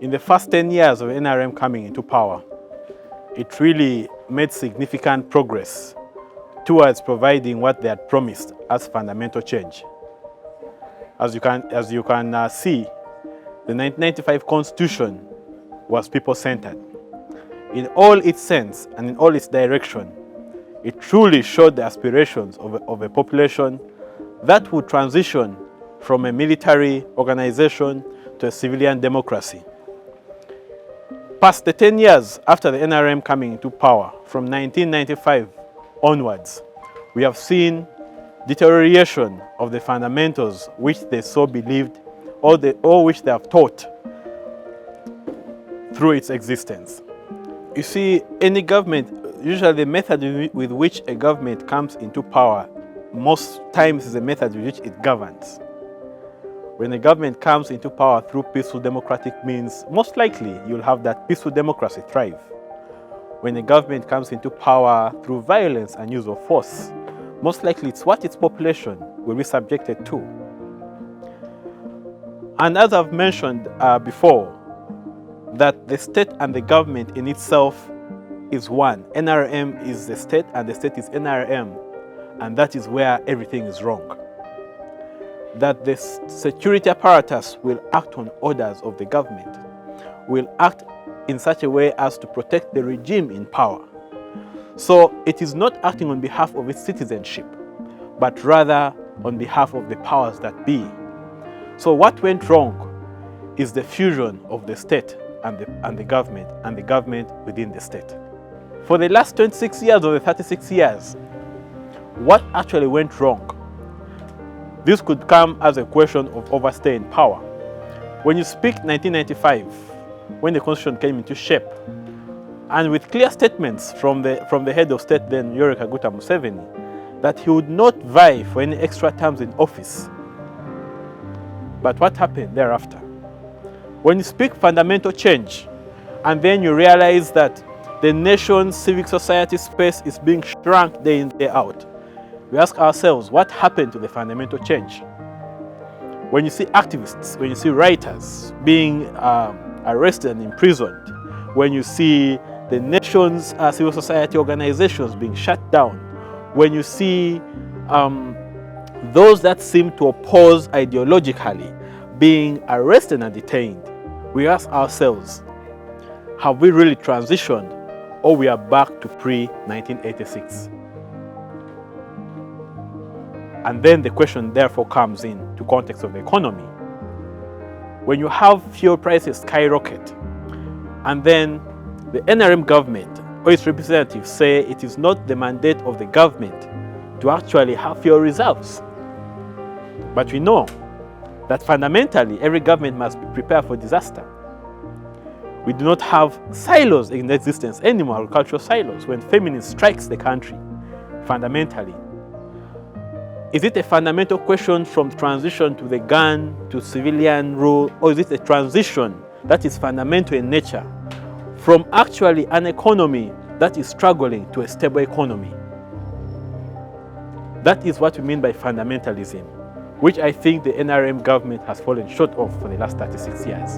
In the first 10 years of N.R.M coming into power, it really made significant progress towards providing what they had promised as fundamental change. As you can see, the 1995 Constitution was people-centered. In all its sense and in all its direction, it truly showed the aspirations of a population that would transition from a military organization to a civilian democracy. Past the 10 years after the N.R.M coming into power, from 1995 onwards, we have seen deterioration of the fundamentals which they so believed or which they have taught through its existence. You see, any government, usually the method with which a government comes into power most times is the method with which it governs. When a government comes into power through peaceful democratic means, most likely you'll have that peaceful democracy thrive. When a government comes into power through violence and use of force, most likely it's what its population will be subjected to. And as I've mentioned before, that the state and the government in itself is one. N.R.M is the state and the state is N.R.M, and that is where everything is wrong. That the security apparatus will act on orders of the government, will act in such a way as to protect the regime in power. So it is not acting on behalf of its citizenship, but rather on behalf of the powers that be. So what went wrong is the fusion of the state and the government within the state. For the last 26 years or the 36 years, what actually went wrong? This could come as a question of overstaying power. When you speak 1995, when the Constitution came into shape, and with clear statements from the head of state then, Yoweri Kaguta Museveni, that he would not vie for any extra terms in office. But what happened thereafter? When you speak fundamental change, and then you realize that the nation's civic society space is being shrunk day in, day out, we ask ourselves, what happened to the fundamental change? When you see activists, when you see writers being arrested and imprisoned, when you see the nation's civil society organizations being shut down, when you see those that seem to oppose ideologically being arrested and detained, we ask ourselves, have we really transitioned, or we are back to pre-1986? And then the question therefore comes in to context of the economy. When you have fuel prices skyrocket, and then the N.R.M government or its representatives say it is not the mandate of the government to actually have fuel reserves. But we know that fundamentally every government must be prepared for disaster. We do not have silos in existence anymore, agricultural silos, when famine strikes the country, fundamentally. Is it a fundamental question from transition to the gun to civilian rule, or is it a transition that is fundamental in nature from actually an economy that is struggling to a stable economy? That is what we mean by fundamentalism, which I think the N.R.M government has fallen short of for the last 36 years.